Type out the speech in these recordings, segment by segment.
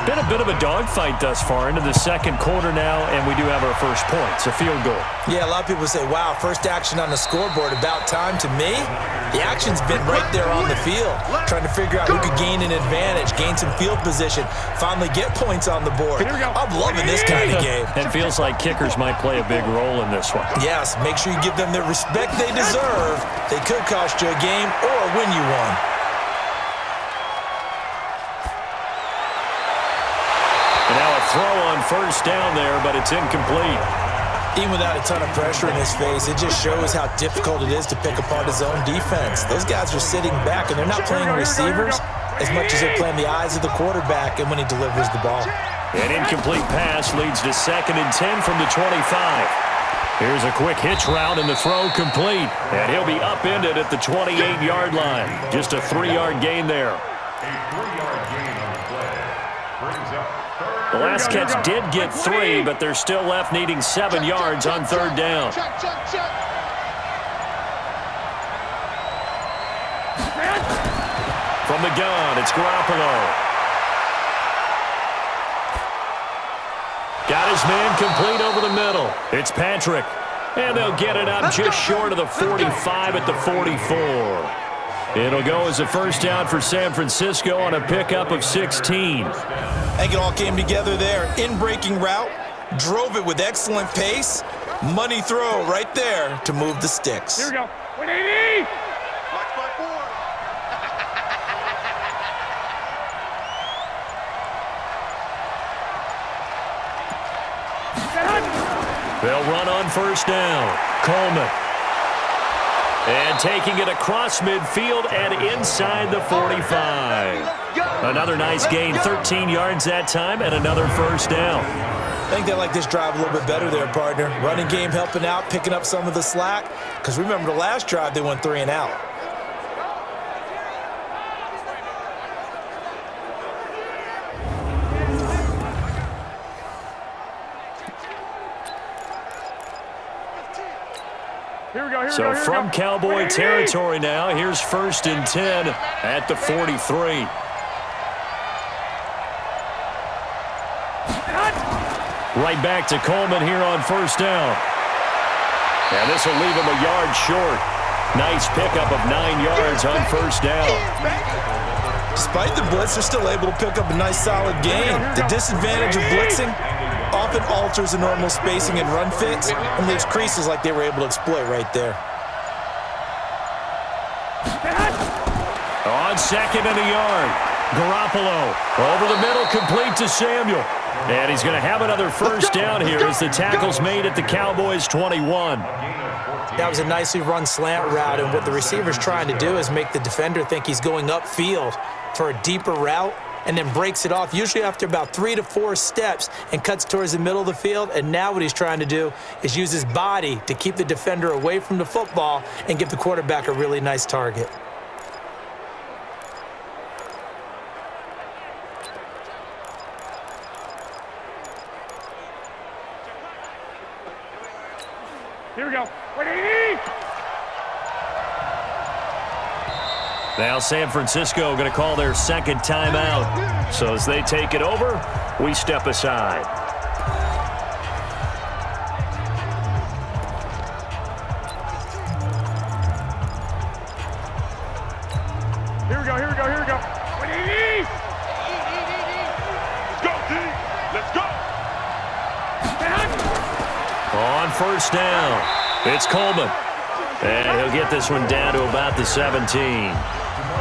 Been a bit of a dogfight thus far into the second quarter now, and we do have our first points, a field goal. Yeah, a lot of people say, wow, first action on the scoreboard, about time. To me, the action's been right there on the field, trying to figure out who could gain an advantage, gain some field position, finally get points on the board. I'm loving this kind of game. And feels like kickers might play a big role in this one. Yes, make sure you give them the respect they deserve. They could cost you a game or win you one. And now a throw on first down there, but it's incomplete. Even without a ton of pressure in his face, it just shows how difficult it is to pick apart his own defense. Those guys are sitting back, and they're not playing receivers as much as they're playing the eyes of the quarterback and when he delivers the ball. An incomplete pass leads to 2nd and 10 from the 25. Here's a quick hitch route, and the throw complete. And he'll be upended at the 28-yard line. Just a 3-yard gain there. The last catch did get 3, but they're still left needing 7 yards on 3rd down. From the gun, it's Garoppolo. Got his man complete over the middle. It's Patrick. And they'll get it up just short of the 45 at the 44. It'll go as a first down for San Francisco on a pickup of 16. I think it all came together there. In-breaking route, drove it with excellent pace. Money throw right there to move the sticks. Here we go. 180! They'll run on first down. Coleman. And taking it across midfield and inside the 45. Another nice gain, 13 yards that time, and another first down. I think they like this drive a little bit better there, partner. Running game helping out, picking up some of the slack. Because remember the last drive, they went 3 and out. So from Cowboy territory now, here's 1st and 10 at the 43. Right back to Coleman here on first down. And this will leave him a yard short. Nice pickup of 9 yards on first down. Despite the blitz, they're still able to pick up a nice solid gain. The disadvantage of blitzing often alters the normal spacing and run fits and leaves creases like they were able to exploit right there. On 2nd and a yard, Garoppolo over the middle, complete to Samuel. And he's going to have another first down here as the tackle's made at the Cowboys' 21. That was a nicely run slant route, and what the receiver's trying to do is make the defender think he's going upfield for a deeper route, and then breaks it off, usually after about 3 to 4 steps, and cuts towards the middle of the field. And now what he's trying to do is use his body to keep the defender away from the football and give the quarterback a really nice target. Here we go. 180! Now San Francisco going to call their 2nd timeout. So as they take it over, we step aside. Here we go, here we go, here we go. 180! Let's go, D! Let's go! On first down, it's Coleman. And he'll get this one down to about the 17.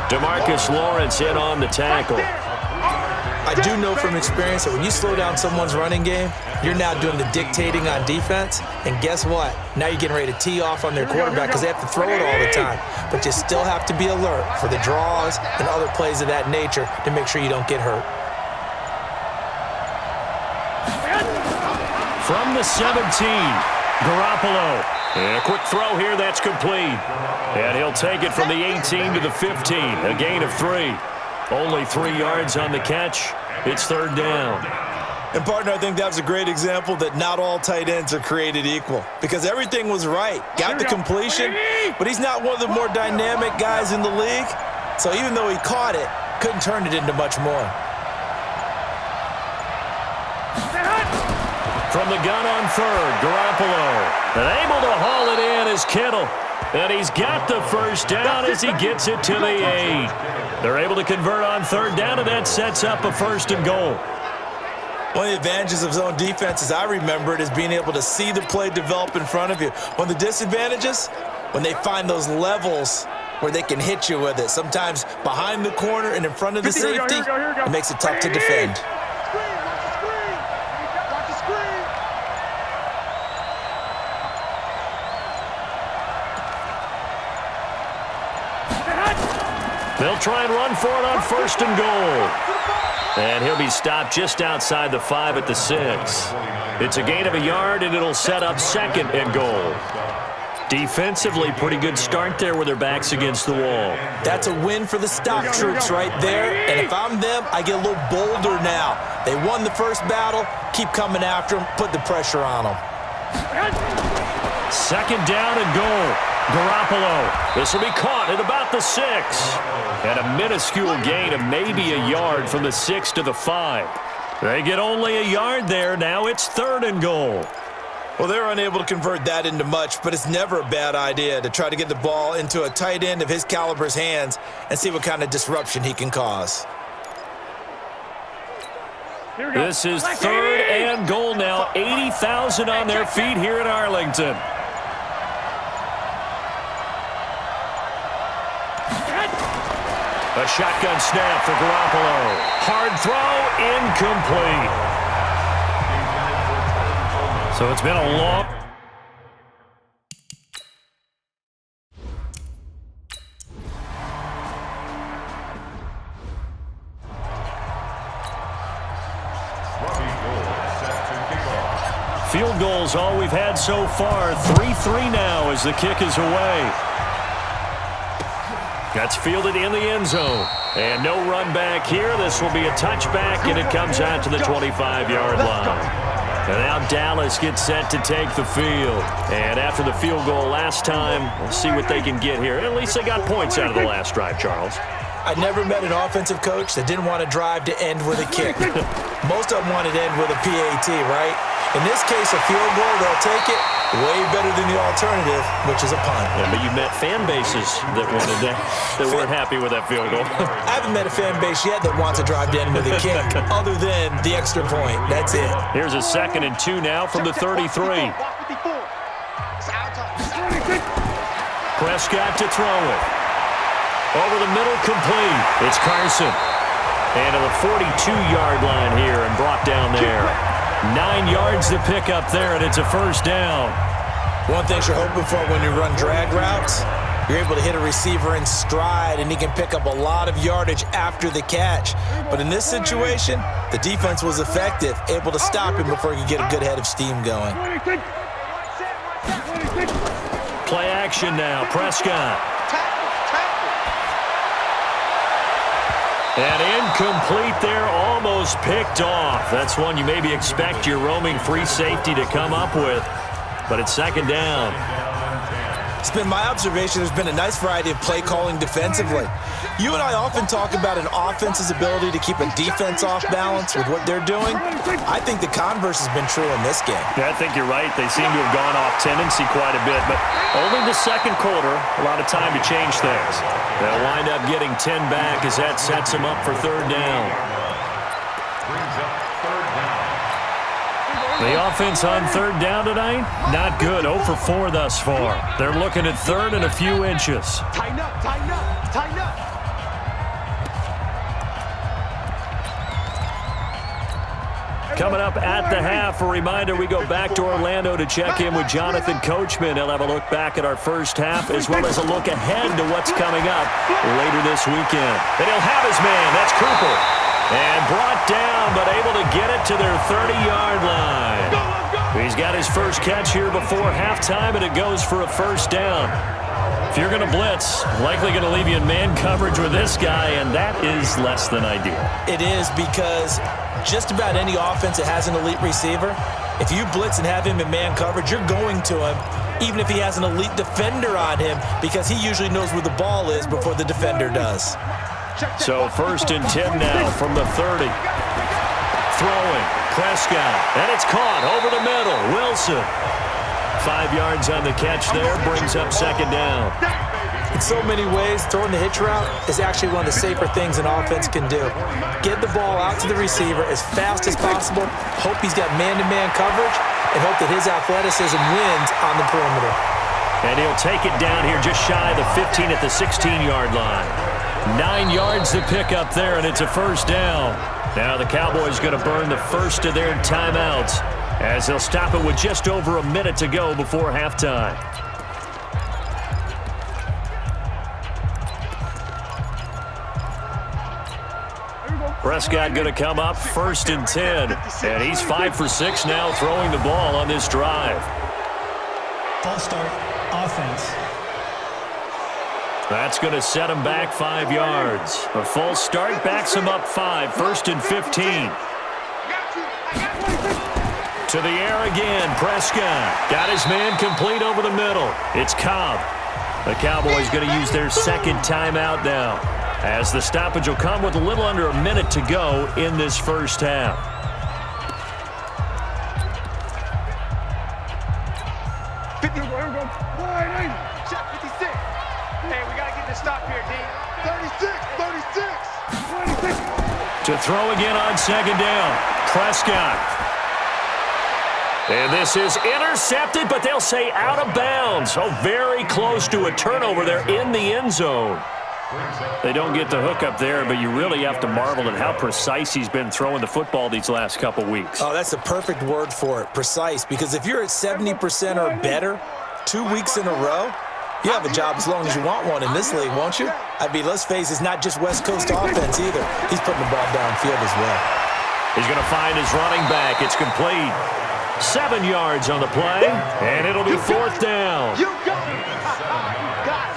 DeMarcus Lawrence in on the tackle. I do know from experience that when you slow down someone's running game, you're now doing the dictating on defense. And guess what? Now you're getting ready to tee off on their quarterback because they have to throw it all the time. But you still have to be alert for the draws and other plays of that nature to make sure you don't get hurt. From the 17, Garoppolo. And a quick throw here, that's complete. And he'll take it from the 18 to the 15, a gain of 3. Only 3 yards on the catch. It's 3rd down. And, partner, I think that was a great example that not all tight ends are created equal because everything was right. Got the completion, but he's not one of the more dynamic guys in the league. So even though he caught it, couldn't turn it into much more. From the gun on third, Garoppolo. And able to haul it in is Kittle. And he's got the first down as he gets it to the 8. They're able to convert on third down, and that sets up a 1st and goal. One of the advantages of zone defense, as I remember it, is being able to see the play develop in front of you. One of the disadvantages, when they find those levels where they can hit you with it. Sometimes behind the corner and in front of the safety, it makes it tough to defend. They'll try and run for it on 1st and goal. And he'll be stopped just outside the 5 at the 6. It's a gain of a yard, and it'll set up 2nd and goal. Defensively, pretty good start there with their backs against the wall. That's a win for the stock troops right there. And if I'm them, I get a little bolder now. They won the first battle. Keep coming after them. Put the pressure on them. 2nd down and goal. Garoppolo. This will be caught at about the 6. And a minuscule gain of maybe a yard from the 6 to the 5. They get only a yard there. Now it's 3rd and goal. Well, they're unable to convert that into much, but it's never a bad idea to try to get the ball into a tight end of his caliber's hands and see what kind of disruption he can cause. This is 3rd and goal now. 80,000 on their feet here in Arlington. A shotgun snap for Garoppolo. Hard throw, incomplete. So it's been a long... Field goals all we've had so far. 3-3 now as the kick is away. That's fielded in the end zone. And no run back here. This will be a touchback, and it comes out to the 25-yard line. And now Dallas gets set to take the field. And after the field goal last time, we'll see what they can get here. At least they got points out of the last drive, Charles. I never met an offensive coach that didn't want to drive to end with a kick. Most of them wanted to end with a PAT, right? In this case, a field goal, they'll take it. Way better than the alternative, which is a punt. Yeah, but you met fan bases that wanted that weren't happy with that field goal. I haven't met a fan base yet that wants to drive to end with a kick, other than the extra point. That's it. Here's a 2nd and 2 now from the 33. Prescott to throw it. Over the middle, complete. It's Carson. And to the 42-yard line here and brought down there. 9 yards to pick up there, and it's a 1st down. One thing you're hoping for when you run drag routes, you're able to hit a receiver in stride, and he can pick up a lot of yardage after the catch. But in this situation, the defense was effective, able to stop him before he could get a good head of steam going. Play action now, Prescott. And incomplete there, almost picked off. That's one you maybe expect your roaming free safety to come up with, but it's 2nd down. It's been my observation there's been a nice variety of play calling defensively. You and I often talk about an offense's ability to keep a defense off balance with what they're doing. I think the converse has been true in this game. Yeah, I think you're right. They seem to have gone off tendency quite a bit, but only the 2nd quarter, a lot of time to change things. They'll wind up getting 10 back as that sets them up for 3rd down. The offense on 3rd down tonight, not good. 0 for 4 thus far. They're looking at 3rd and a few inches. Tighten up, tighten up, tighten up. Coming up at the half, a reminder, we go back to Orlando to check in with Jonathan Coachman. He'll have a look back at our first half as well as a look ahead to what's coming up later this weekend. And he'll have his man. That's Cooper. And brought down, but able to get it to their 30-yard line. He's got his first catch here before halftime, and it goes for a 1st down. If you're going to blitz, likely going to leave you in man coverage with this guy, and that is less than ideal. It is, because just about any offense that has an elite receiver, if you blitz and have him in man coverage, you're going to him, even if he has an elite defender on him, because he usually knows where the ball is before the defender does. So 1st and 10 now from the 30. Throwing. Prescott, and it's caught over the middle. Wilson. 5 yards on the catch there, brings up second down. In so many ways, throwing the hitch route is actually one of the safer things an offense can do. Get the ball out to the receiver as fast as possible, hope he's got man-to-man coverage, and hope that his athleticism wins on the perimeter. And he'll take it down here just shy of the 15 at the 16-yard line. 9 yards to pick up there, and it's a first down. Now the Cowboys going to burn the first of their timeouts as they'll stop it with just over a minute to go before halftime. Prescott going to come up first and 10, and he's 5 for 6 now throwing the ball on this drive. False start, offense. That's going to set him back 5 yards. A false start backs him up 5, first and 15. To the air again, Prescott. Got his man complete over the middle. It's Cobb. The Cowboys going to use their second timeout now, as the stoppage will come with a little under a minute to go in this first half. Shot 56. Hey, we got to get this stop here, D. 36. To throw again on second down, Prescott. And this is intercepted, but they'll say out of bounds. Oh, very close to a turnover there in the end zone. They don't get the hook up there, but you really have to marvel at how precise he's been throwing the football these last couple weeks. Oh, that's a perfect word for it, precise, because if you're at 70% or better 2 weeks in a row, you have a job as long as you want one in this league, won't you? I mean, let's face it, it's not just West Coast offense either. He's putting the ball downfield as well. He's going to find his running back. It's complete. 7 yards on the play, and it'll be fourth down.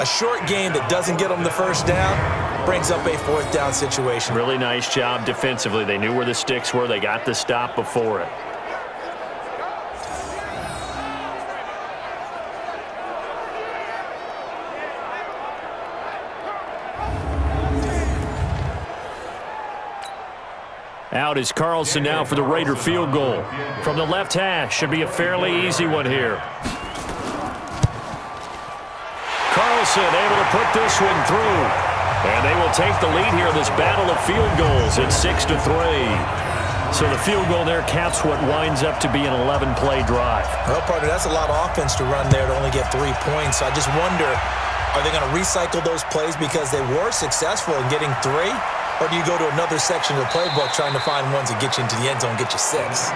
A short game that doesn't get them the first down brings up a fourth down situation. Really nice job defensively. They knew where the sticks were. They got the stop before it. Out is Carlson now for the Raider field goal. From the left hash, should be a fairly easy one here. Carlson able to put this one through. And they will take the lead here in this battle of field goals at 6-3. So the field goal there caps what winds up to be an 11-play drive. Well, partner, that's a lot of offense to run there to only get 3 points. So I just wonder, are they going to recycle those plays because they were successful in getting 3? Or do you go to another section of the playbook trying to find ones that get you into the end zone, get you 6?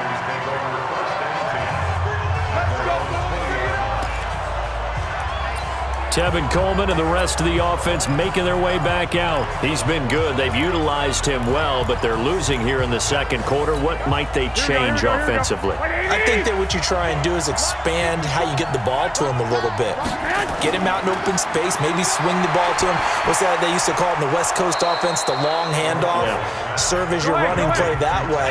Tevin Coleman and the rest of the offense making their way back out. He's been good. They've utilized him well, but they're losing here in the second quarter. What might they change offensively? I think that what you try and do is expand how you get the ball to him a little bit. Get him out in open space, maybe swing the ball to him. What's that they used to call it in the West Coast offense, the long handoff? Yeah. Serve as your running play that way,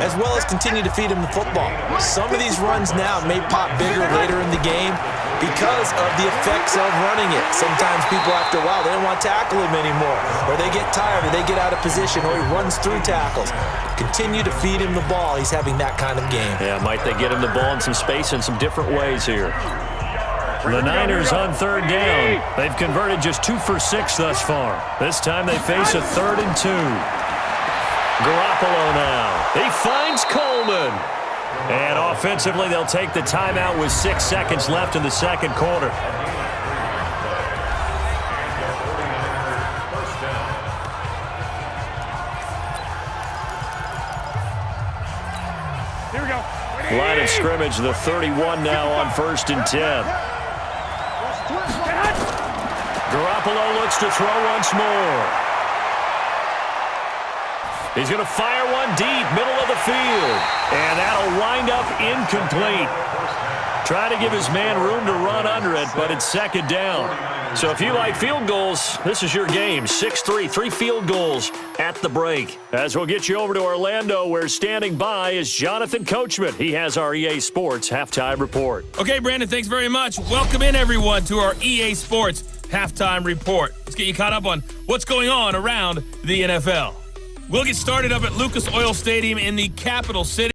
as well as continue to feed him the football. Some of these runs now may pop bigger later in the game because of the effects of running it. Sometimes people, after a while, they don't want to tackle him anymore, or they get tired, or they get out of position, or he runs through tackles. Continue to feed him the ball. He's having that kind of game. Yeah, might they get him the ball in some space in some different ways here. The Niners on third down. They've converted just 2 for 6 thus far. This time they face a 3rd and 2. Garoppolo now. He finds Coleman. And offensively, they'll take the timeout with 6 seconds left in the second quarter. Here we go. Line of scrimmage, the 31 now on 1st and 10. Garoppolo looks to throw once more. He's going to fire one deep, middle of the field. And that'll wind up incomplete. Try to give his man room to run under it, but it's second down. So if you like field goals, this is your game. 6-3, 3 field goals at the break. As we'll get you over to Orlando, where standing by is Jonathan Coachman. He has our EA Sports Halftime Report. Okay, Brandon, thanks very much. Welcome in, everyone, to our EA Sports Halftime Report. Let's get you caught up on what's going on around the NFL. We'll get started up at Lucas Oil Stadium in the capital city.